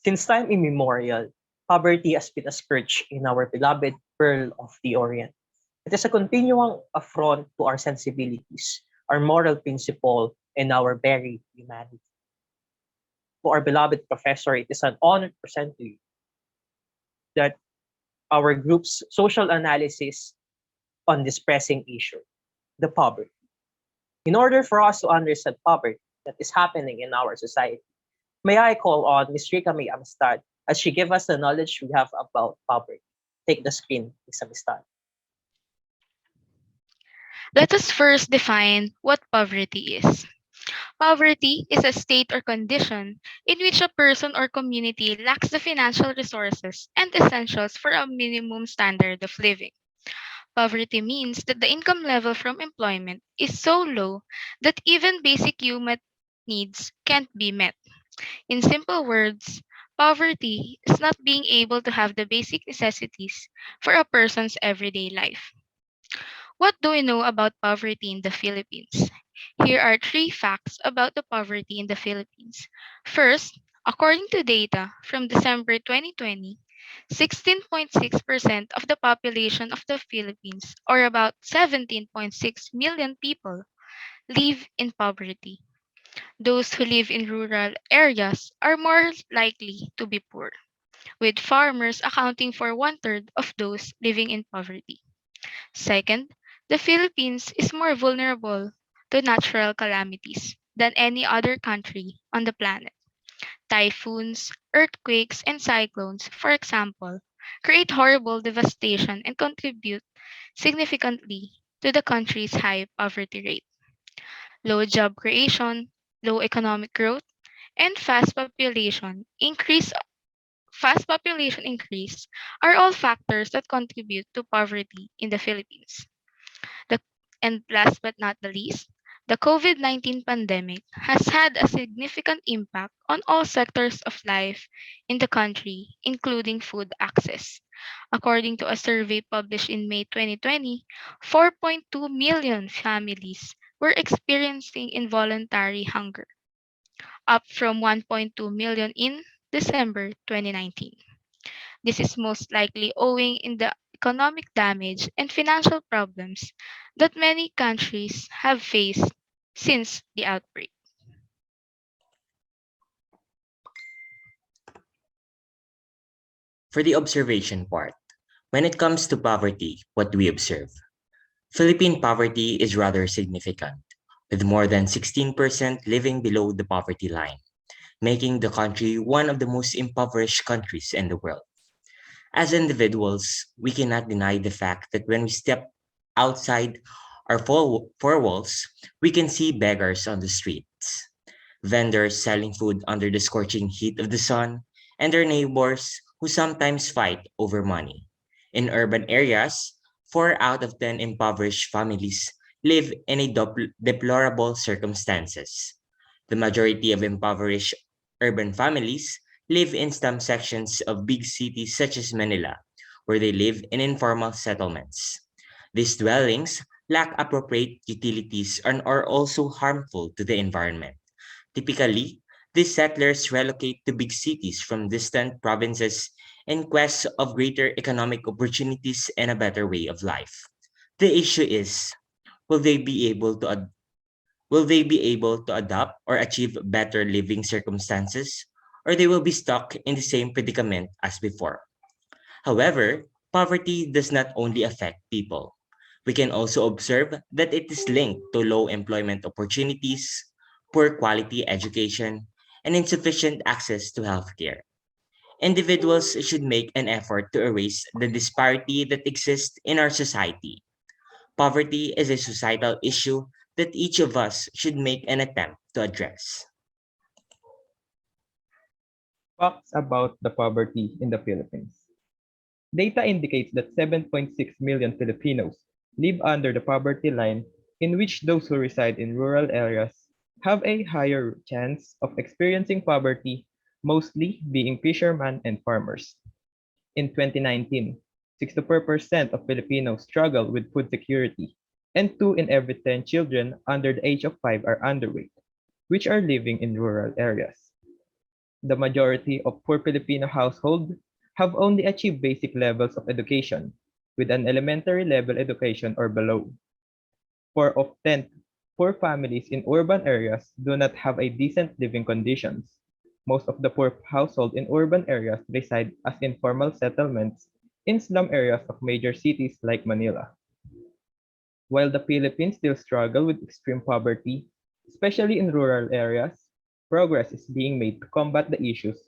Since time immemorial, poverty has been a scourge in our beloved Pearl of the Orient. It is a continual affront to our sensibilities, our moral principle, and our very humanity. To our beloved professor, it is an honor to present to you that our group's social analysis on this pressing issue, the poverty. In order for us to understand poverty that is happening in our society, may I call on Ms. Rika May Amistad as she give us the knowledge we have about poverty. Take the screen, Ms. Amistad. Let us first define what poverty is. Poverty is a state or condition in which a person or community lacks the financial resources and essentials for a minimum standard of living. Poverty means that the income level from employment is so low that even basic human needs can't be met. In simple words, poverty is not being able to have the basic necessities for a person's everyday life. What do we know about poverty in the Philippines? Here are three facts about the poverty in the Philippines. First, according to data from December 2020, 16.6% of the population of the Philippines, or about 17.6 million people, live in poverty. Those who live in rural areas are more likely to be poor, with farmers accounting for one third of those living in poverty. Second, the Philippines is more vulnerable to natural calamities than any other country on the planet. Typhoons, earthquakes, and cyclones, for example, create horrible devastation and contribute significantly to the country's high poverty rate. Low job creation, low economic growth, and fast population increase are all factors that contribute to poverty in the Philippines. The, and last but not the least, the COVID-19 pandemic has had a significant impact on all sectors of life in the country, including food access. According to a survey published in May 2020, 4.2 million families were experiencing involuntary hunger, up from 1.2 million in December 2019. This is most likely owing in the economic damage and financial problems that many countries have faced since the outbreak. For the observation part, when it comes to poverty, what do we observe? Philippine poverty is rather significant, with more than 16% living below the poverty line, making the country one of the most impoverished countries in the world. As individuals, we cannot deny the fact that when we step outside our four walls, we can see beggars on the streets, vendors selling food under the scorching heat of the sun, and their neighbors who sometimes fight over money. In urban areas, 4 out of 10 impoverished families live in a deplorable circumstances. The majority of impoverished urban families live in slum sections of big cities such as Manila, where they live in informal settlements. These dwellings lack appropriate utilities and are also harmful to the environment. Typically, these settlers relocate to big cities from distant provinces in quest of greater economic opportunities and a better way of life. The issue is, will they be able to will they be able to adapt or achieve better living circumstances, or they will be stuck in the same predicament as before? However, poverty does not only affect people. We can also observe that it is linked to low employment opportunities, poor quality education, and insufficient access to healthcare. Individuals should make an effort to erase the disparity that exists in our society. Poverty is a societal issue that each of us should make an attempt to address. Facts about the poverty in the Philippines. Data indicates that 7.6 million Filipinos live under the poverty line, in which those who reside in rural areas have a higher chance of experiencing poverty, mostly being fishermen and farmers. In 2019, 64% of Filipinos struggle with food security, and 2 in every 10 children under the age of 5 are underweight, which are living in rural areas. The majority of poor Filipino households have only achieved basic levels of education, with an elementary level education or below. 4 of 10 poor families in urban areas do not have a decent living conditions. Most of the poor households in urban areas reside as informal settlements in slum areas of major cities like Manila. While the Philippines still struggle with extreme poverty, especially in rural areas, progress is being made to combat the issues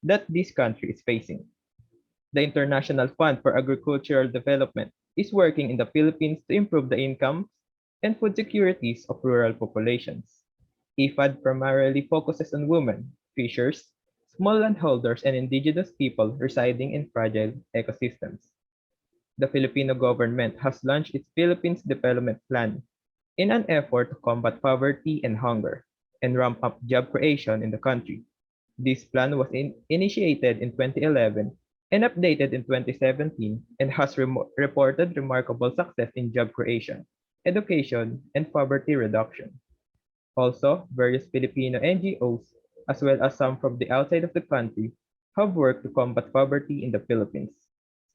that this country is facing. The International Fund for Agricultural Development is working in the Philippines to improve the incomes and food securities of rural populations. IFAD primarily focuses on women, fishers, small landholders, and indigenous people residing in fragile ecosystems. The Filipino government has launched its Philippines Development Plan in an effort to combat poverty and hunger and ramp up job creation in the country. This plan was initiated in 2011 and updated in 2017 and has reported remarkable success in job creation, education, and poverty reduction. Also, various Filipino NGOs, as well as some from the outside of the country, have worked to combat poverty in the Philippines.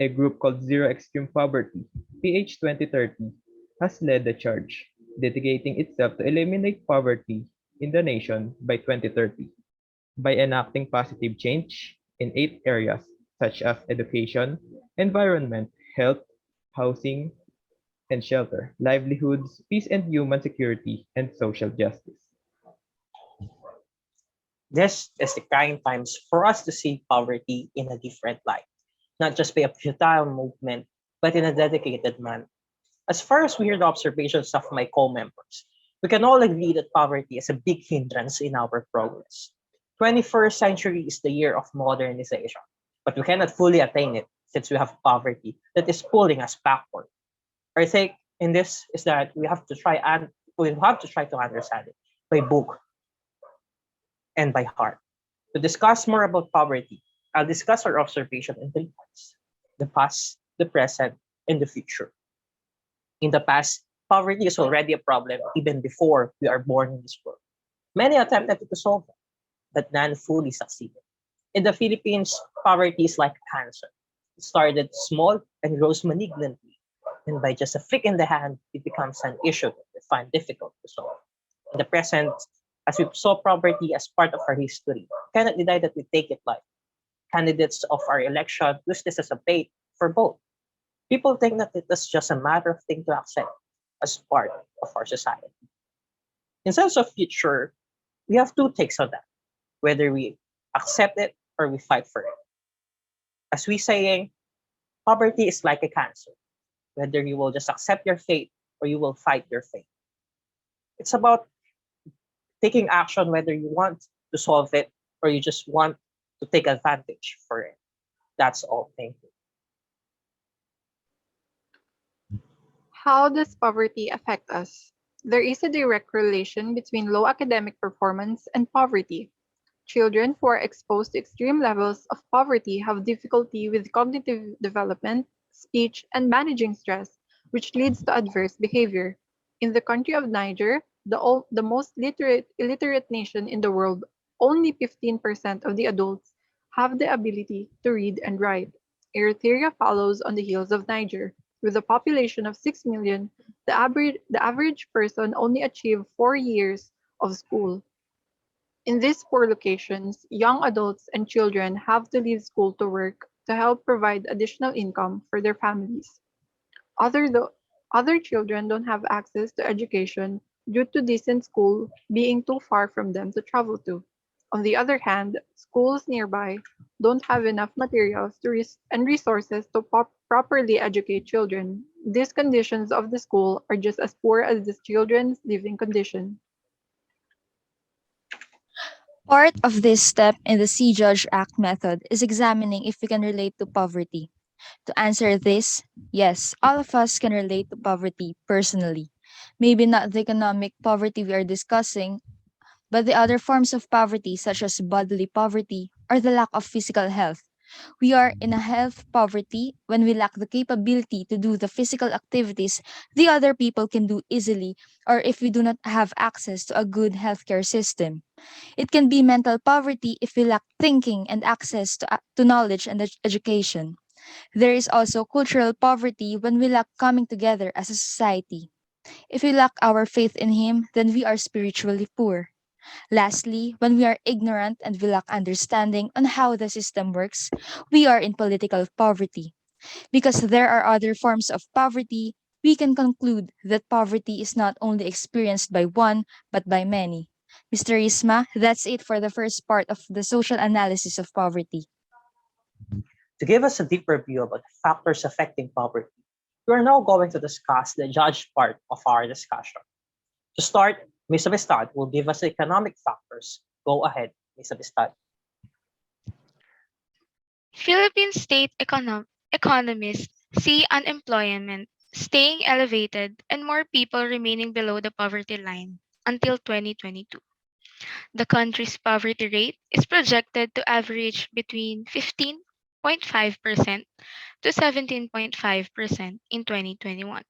A group called Zero Extreme Poverty, PH 2030, has led the charge, dedicating itself to eliminate poverty in the nation by 2030 by enacting positive change in 8 areas such as education, environment, health, housing, and shelter, livelihoods, peace and human security, and social justice. This is the kind times for us to see poverty in a different light, not just by a futile movement, but in a dedicated manner. As far as we hear the observations of my co-members, we can all agree that poverty is a big hindrance in our progress. 21st century is the year of modernization, but we cannot fully attain it since we have poverty that is pulling us backward. Our take in this is that we have to try to understand it by book and by heart. To discuss more about poverty, I'll discuss our observation in 3 parts: the past, the present, and the future. In the past, poverty is already a problem even before we are born in this world. Many attempted to solve it, but none fully succeeded. In the Philippines, poverty is like cancer. It started small and grows malignantly, and by just a flick in the hand, it becomes an issue that we find difficult to solve. In the present, as we saw poverty as part of our history, we cannot deny that we take it light. Candidates of our election use this as a bait for both. People think that it is just a matter of thing to accept as part of our society. In sense of future, we have two takes on that, whether we accept it or we fight for it. As we saying, poverty is like a cancer, whether you will just accept your fate or you will fight your fate. It's about taking action whether you want to solve it or you just want to take advantage for it. That's all. Thank you. How does poverty affect us? There is a direct relation between low academic performance and poverty. Children who are exposed to extreme levels of poverty have difficulty with cognitive development, speech, and managing stress, which leads to adverse behavior. In the country of Niger, the most illiterate nation in the world, only 15% of the adults have the ability to read and write. Eritrea follows on the heels of Niger. With a population of 6 million, the average person only achieved 4 years of school. In these poor locations, young adults and children have to leave school to work to help provide additional income for their families. Other children don't have access to education due to decent school being too far from them to travel to. On the other hand, schools nearby don't have enough materials and resources to properly educate children. These conditions of the school are just as poor as the children's living condition. Part of this step in the See Judge Act method is examining if we can relate to poverty. To answer this, yes, all of us can relate to poverty personally. Maybe not the economic poverty we are discussing, but the other forms of poverty, such as bodily poverty or the lack of physical health. We are in a health poverty when we lack the capability to do the physical activities the other people can do easily, or if we do not have access to a good healthcare system. It can be mental poverty if we lack thinking and access to knowledge and education. There is also cultural poverty when we lack coming together as a society. If we lack our faith in Him, then we are spiritually poor. Lastly, when we are ignorant and we lack understanding on how the system works, we are in political poverty. Because there are other forms of poverty, we can conclude that poverty is not only experienced by one, but by many. Mr. Isma, that's it for the first part of the social analysis of poverty. To give us a deeper view about the factors affecting poverty, we are now going to discuss the judged part of our discussion. To start, Ms. Amistad will give us economic factors. Go ahead, Ms. Amistad. Philippine state economists see unemployment staying elevated and more people remaining below the poverty line until 2022. The country's poverty rate is projected to average between 15.5% to 17.5% in 2021.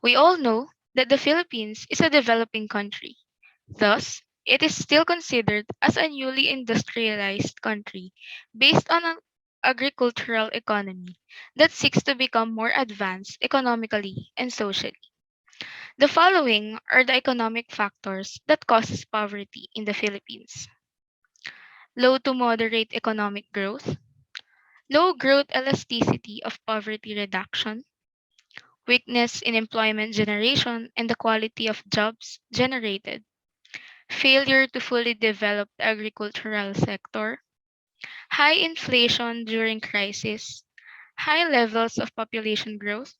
We all know that the Philippines is a developing country. Thus, it is still considered as a newly industrialized country based on an agricultural economy that seeks to become more advanced economically and socially. The following are the economic factors that causes poverty in the Philippines. Low to moderate economic growth, low growth elasticity of poverty reduction, weakness in employment generation and the quality of jobs generated, failure to fully develop the agricultural sector, high inflation during crisis, high levels of population growth,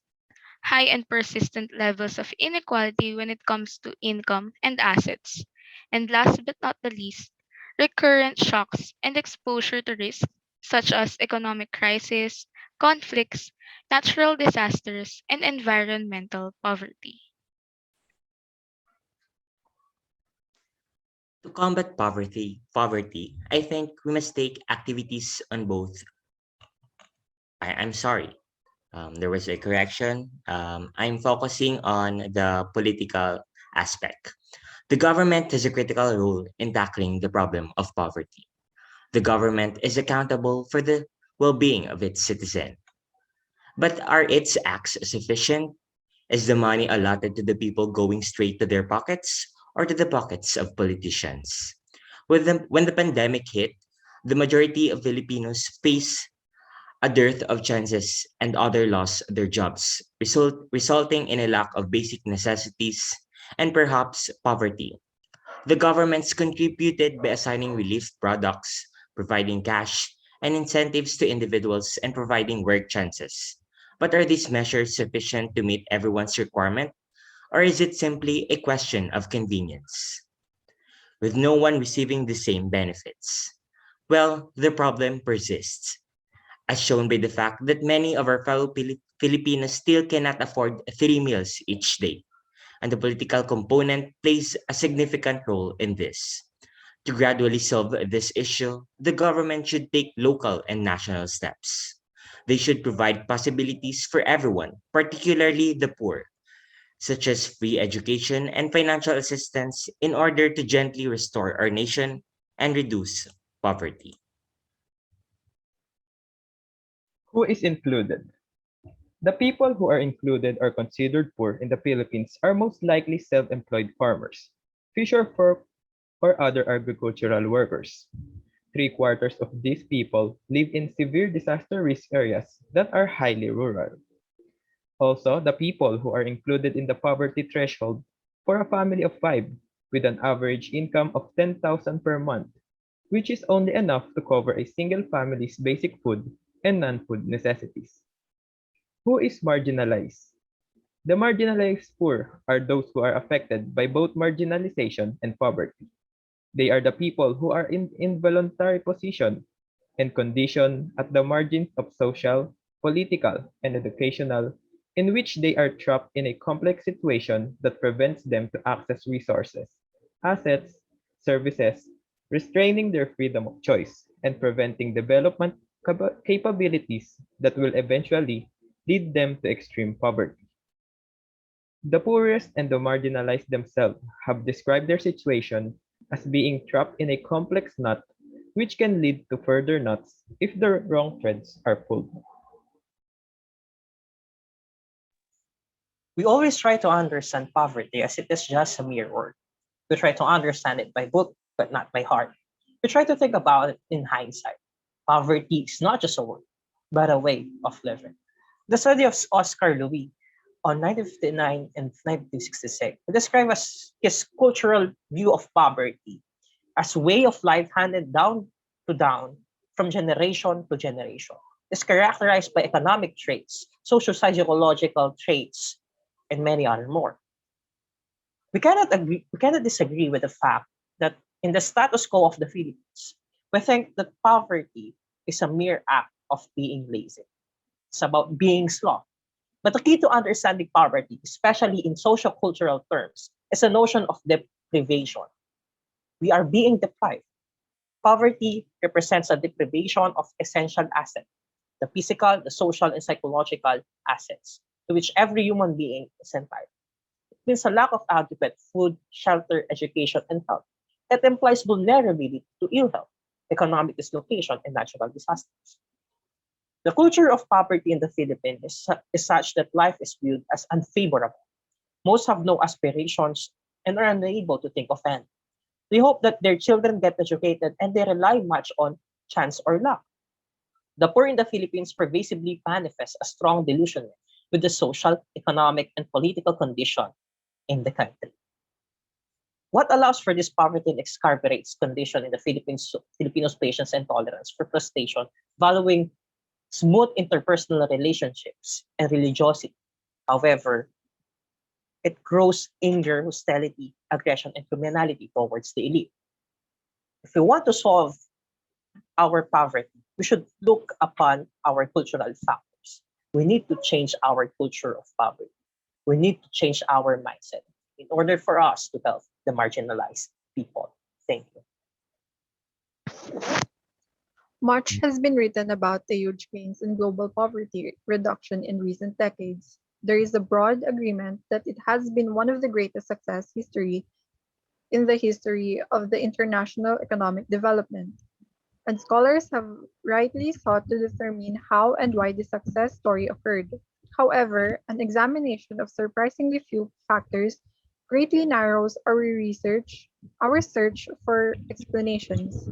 high and persistent levels of inequality when it comes to income and assets, and last but not the least, recurrent shocks and exposure to risk such as economic crisis, conflicts, natural disasters, and environmental poverty. To combat poverty, I think we must take activities on both. I'm sorry, there was a correction. I'm focusing on the political aspect. The government has a critical role in tackling the problem of poverty. The government is accountable for the well being of its citizens. But are its acts sufficient? Is the money allotted to the people going straight to their pockets or to the pockets of politicians? When the pandemic hit, the majority of Filipinos face a dearth of chances and other lost their jobs, resulting in a lack of basic necessities and perhaps poverty. The governments contributed by assigning relief products, providing cash and incentives to individuals, and providing work chances. But are these measures sufficient to meet everyone's requirement, or is it simply a question of convenience, with no one receiving the same benefits? Well, the problem persists, as shown by the fact that many of our fellow Filipinos still cannot afford 3 meals each day, and the political component plays a significant role in this. To gradually solve this issue, the government should take local and national steps. They should provide possibilities for everyone, particularly the poor, such as free education and financial assistance, in order to gently restore our nation and reduce poverty. Who is included? The people who are included or considered poor in the Philippines are most likely self-employed farmers, fisher folk, or other agricultural workers. Three-quarters of these people live in severe disaster risk areas that are highly rural. Also, the people who are included in the poverty threshold for a family of five with an average income of 10,000 per month, which is only enough to cover a single family's basic food and non-food necessities. Who is marginalized? The marginalized poor are those who are affected by both marginalization and poverty. They are the people who are in involuntary position and condition at the margins of social, political, and educational, in which they are trapped in a complex situation that prevents them to access resources, assets, services, restraining their freedom of choice, and preventing development capabilities that will eventually lead them to extreme poverty. The poorest and the marginalized themselves have described their situation as being trapped in a complex knot which can lead to further knots if the wrong threads are pulled. We always try to understand poverty as it is just a mere word. We try to understand it by book, but not by heart. We try to think about it in hindsight. Poverty is not just a word, but a way of living. The study of Oscar Louis on 1959 and 1966 described as his cultural view of poverty as way of life handed down from generation to generation. It's characterized by economic traits, socio-psychological traits, and many other more. We cannot disagree with the fact that in the status quo of the Philippines, we think that poverty is a mere act of being lazy. It's about being slow. But the key to understanding poverty, especially in social cultural terms, is a notion of deprivation. We are being deprived. Poverty represents a deprivation of essential assets, the physical, the social, and psychological assets to which every human being is entitled. It means a lack of adequate food, shelter, education, and health. It implies vulnerability to ill health, economic dislocation, and natural disasters. The culture of poverty in the Philippines is such that life is viewed as unfavorable. Most have no aspirations and are unable to think of any. They hope that their children get educated and they rely much on chance or luck. The poor in the Philippines pervasively manifest a strong delusion with the social, economic, and political condition in the country. What allows for this poverty and excarcerates condition in the Philippines, Filipinos' patience and tolerance for frustration, valuing smooth interpersonal relationships and religiosity. However, it grows anger, hostility, aggression, and criminality towards the elite. If we want to solve our poverty, we should look upon our cultural factors. We need to change our culture of poverty. We need to change our mindset in order for us to help the marginalized people. Thank you. Much has been written about the huge gains in global poverty reduction in recent decades. There is a broad agreement that it has been one of the greatest success history in the history of the international economic development, and scholars have rightly sought to determine how and why the success story occurred. However, an examination of surprisingly few factors greatly narrows our search for explanations.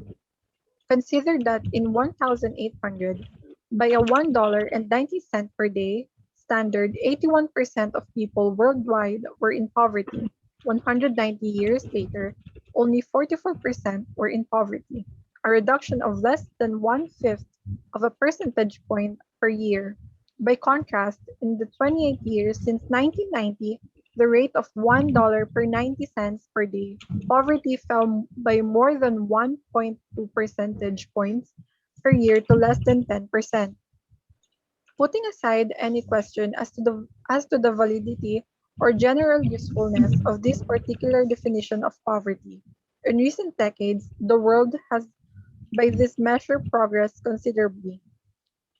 Consider that in 1800, by a $1.90 per day standard, 81% of people worldwide were in poverty. 190 years later, only 44% were in poverty, a reduction of less than one-fifth of a percentage point per year. By contrast, in the 28 years since 1990, the rate of $1 per 90 cents per day, poverty fell by more than 1.2 percentage points per year to less than 10%. Putting aside any question as to the validity or general usefulness of this particular definition of poverty, in recent decades, the world has by this measure progressed considerably.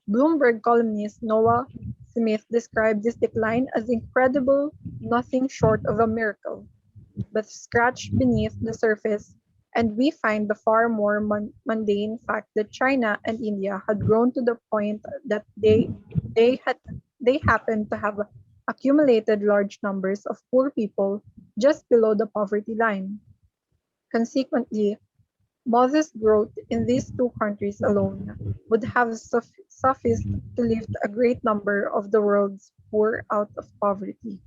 Bloomberg columnist Noah Smith described this decline as incredible, nothing short of a miracle. But scratch beneath the surface, and we find the far more mundane fact that China and India had grown to the point that they had they happened to have accumulated large numbers of poor people just below the poverty line. Consequently, modest growth in these two countries alone would have sufficed to lift a great number of the world's poor out of poverty.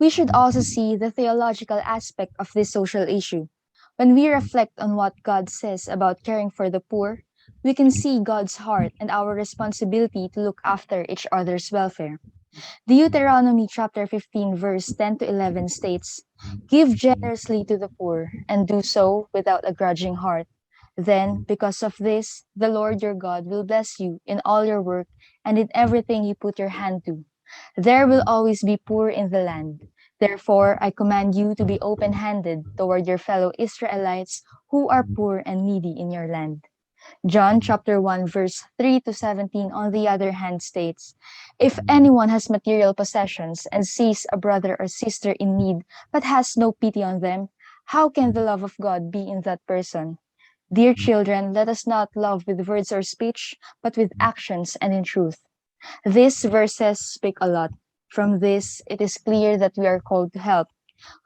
We should also see the theological aspect of this social issue. When we reflect on what God says about caring for the poor, we can see God's heart and our responsibility to look after each other's welfare. Deuteronomy chapter 15 verse 10 to 11 states, "Give generously to the poor and do so without a grudging heart. Then, because of this, the Lord your God will bless you in all your work and in everything you put your hand to. There will always be poor in the land. Therefore, I command you to be open-handed toward your fellow Israelites who are poor and needy in your land." John chapter 1 verse 3 to 17 on the other hand states, if anyone has material possessions and sees a brother or sister in need but has no pity on them, how can the love of God be in that person? Dear children, let us not love with words or speech, but with actions and in truth. These verses speak a lot. From this, it is clear that we are called to help.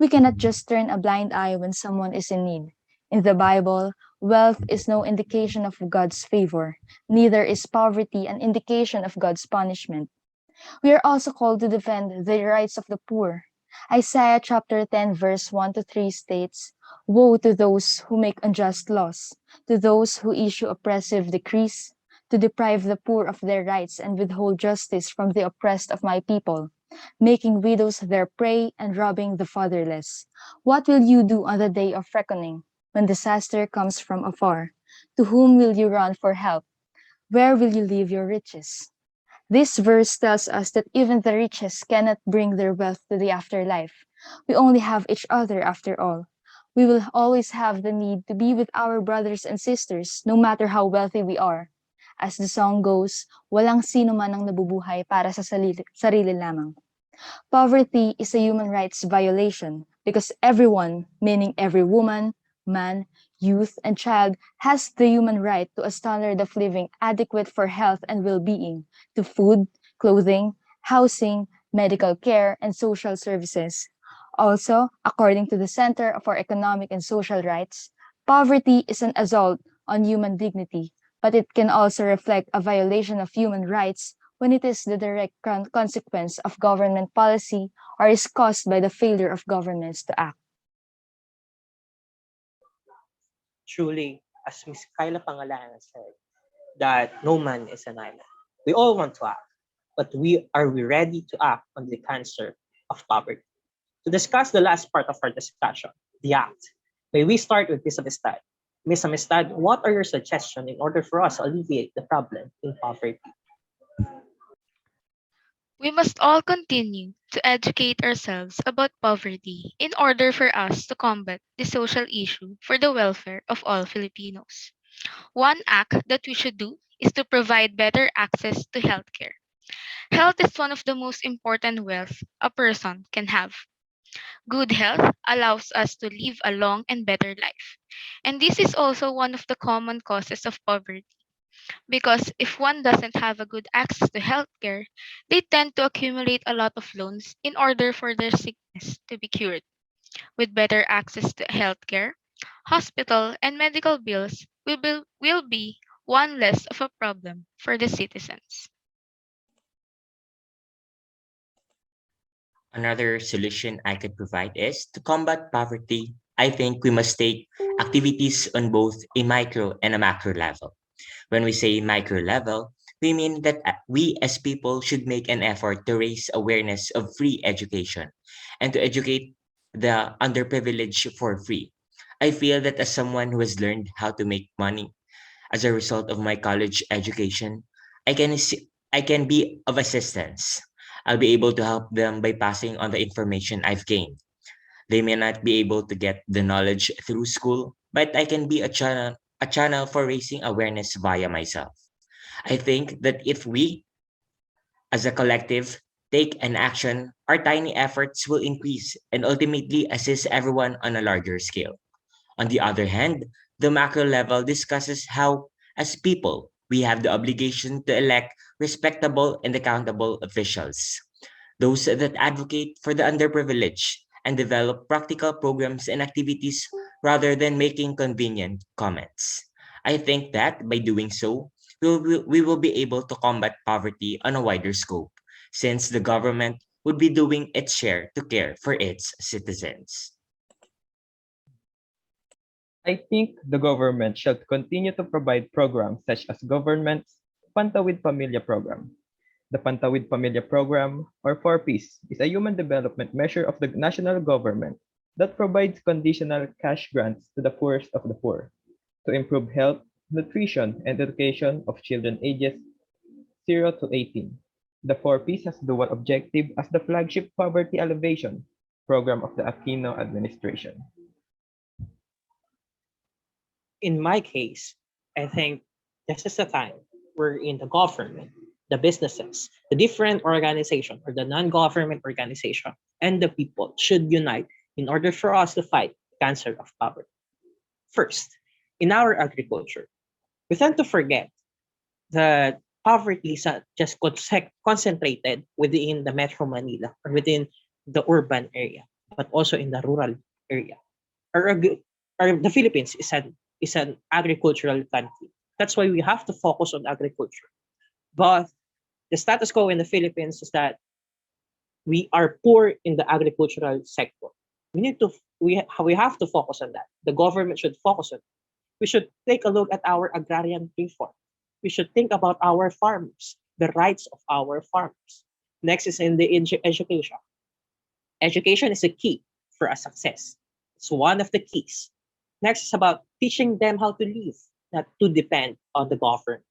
We cannot just turn a blind eye when someone is in need. In the Bible, wealth is no indication of God's favor, neither is poverty an indication of God's punishment. We are also called to defend the rights of the poor. Isaiah chapter 10 verse 1 to 3 states, woe to those who make unjust laws, to those who issue oppressive decrees, to deprive the poor of their rights and withhold justice from the oppressed of my people, making widows their prey and robbing the fatherless. What will you do on the day of reckoning, when disaster comes from afar? To whom will you run for help? Where will you leave your riches? This verse tells us that even the richest cannot bring their wealth to the afterlife. We only have each other after all. We will always have the need to be with our brothers and sisters, no matter how wealthy we are. As the song goes, walang sino man ang nabubuhay para sa sarili lamang. Poverty is a human rights violation because everyone, meaning every woman, man, youth, and child, has the human right to a standard of living adequate for health and well being, to food, clothing, housing, medical care, and social services. Also, according to the Center for Economic and Social Rights, poverty is an assault on human dignity, but it can also reflect a violation of human rights when it is the direct consequence of government policy or is caused by the failure of governments to act. Truly, as Ms. Kyla Pangalanan said, that no man is an island. We all want to act, but are we ready to act on the cancer of poverty? To discuss the last part of our discussion, the act, may we start with Miss Amistad. Miss Amistad, what are your suggestions in order for us to alleviate the problem in poverty? We must all continue to educate ourselves about poverty in order for us to combat the social issue for the welfare of all Filipinos. One act that we should do is to provide better access to healthcare. Health is one of the most important wealth a person can have. Good health allows us to live a long and better life. And this is also one of the common causes of poverty because if one doesn't have a good access to healthcare, they tend to accumulate a lot of loans in order for their sickness to be cured. With better access to healthcare, hospital and medical bills will be one less of a problem for the citizens. Another solution I could provide is to combat poverty. I think we must take activities on both a micro and a macro level. When we say micro level, we mean that we as people should make an effort to raise awareness of free education and to educate the underprivileged for free. I feel that as someone who has learned how to make money as a result of my college education, I can be of assistance. I'll be able to help them by passing on the information I've gained. They may not be able to get the knowledge through school, but I can be a channel for raising awareness via myself. I think that if we, as a collective, take an action, our tiny efforts will increase and ultimately assist everyone on a larger scale. On the other hand, the macro level discusses how, as people, we have the obligation to elect respectable and accountable officials, those that advocate for the underprivileged and develop practical programs and activities rather than making convenient comments. I think that by doing so, we will be able to combat poverty on a wider scope, since the government would be doing its share to care for its citizens. I think the government should continue to provide programs such as government's Pantawid Pamilya program. The Pantawid Pamilya program, or 4Ps, is a human development measure of the national government that provides conditional cash grants to the poorest of the poor to improve health, nutrition, and education of children ages 0 to 18. The 4Ps has dual objective as the flagship poverty alleviation program of the Aquino administration. In my case, I think this is the time wherein the government, the businesses, the different organization or the non-government organization and the people should unite in order for us to fight cancer of poverty. First, in our agriculture, we tend to forget that poverty is not just concentrated within the Metro Manila or within the urban area, but also in the rural area. Our, the Philippines is an agricultural country. That's why we have to focus on agriculture. But the status quo in the Philippines is that we are poor in the agricultural sector. We need to we have to focus on that. The government should focus on it. We should take a look at our agrarian reform. We should think about our farmers, the rights of our farmers. Next is in the education. Education is a key for a success. It's one of the keys. Next is about teaching them how to live, not to depend on the government.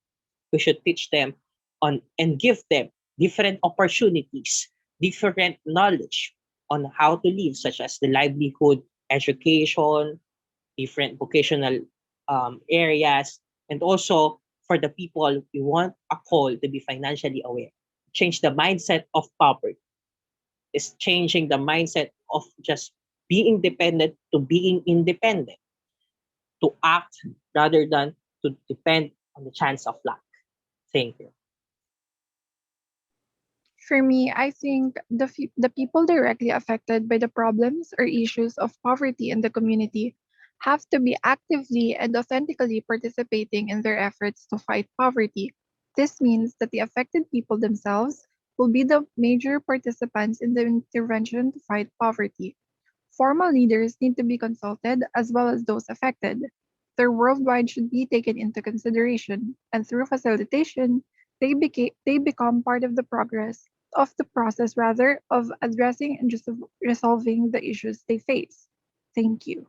We should teach them on and give them different opportunities, different knowledge on how to live, such as the livelihood, education, different vocational areas, and also for the people, we want a call to be financially aware. Change the mindset of poverty is changing the mindset of just being dependent to being independent, to act rather than to depend on the chance of luck. Thank you. For me, I think the people directly affected by the problems or issues of poverty in the community have to be actively and authentically participating in their efforts to fight poverty. This means that the affected people themselves will be the major participants in the intervention to fight poverty. Formal leaders need to be consulted as well as those affected. Their worldwide should be taken into consideration, and through facilitation, they become part of the progress of the process rather of addressing and just resolving the issues they face. Thank you.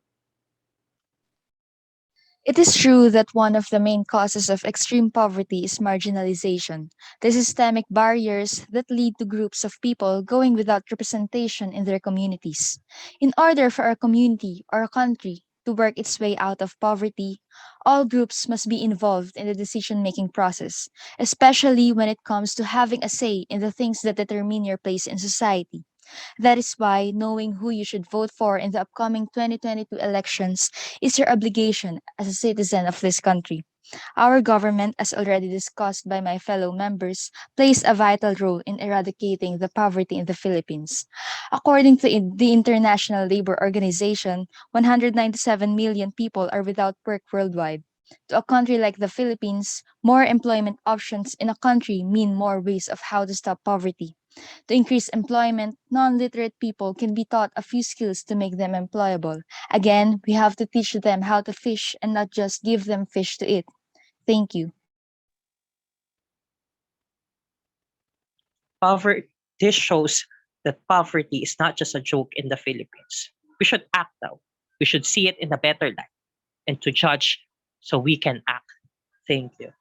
It is true that one of the main causes of extreme poverty is marginalization, the systemic barriers that lead to groups of people going without representation in their communities. In order for a community or a country to work its way out of poverty, all groups must be involved in the decision making process, especially when it comes to having a say in the things that determine your place in society. That is why knowing who you should vote for in the upcoming 2022 elections is your obligation as a citizen of this country. Our government, as already discussed by my fellow members, plays a vital role in eradicating the poverty in the Philippines. According to the International Labor Organization, 197 million people are without work worldwide. To a country like the Philippines, more employment options in a country mean more ways of how to stop poverty. To increase employment, non literate people can be taught a few skills to make them employable. Again, we have to teach them how to fish and not just give them fish to eat. Thank you. Poverty this shows that poverty is not just a joke in the Philippines. We should act now. We should see it in a better light and to judge so we can act. Thank you.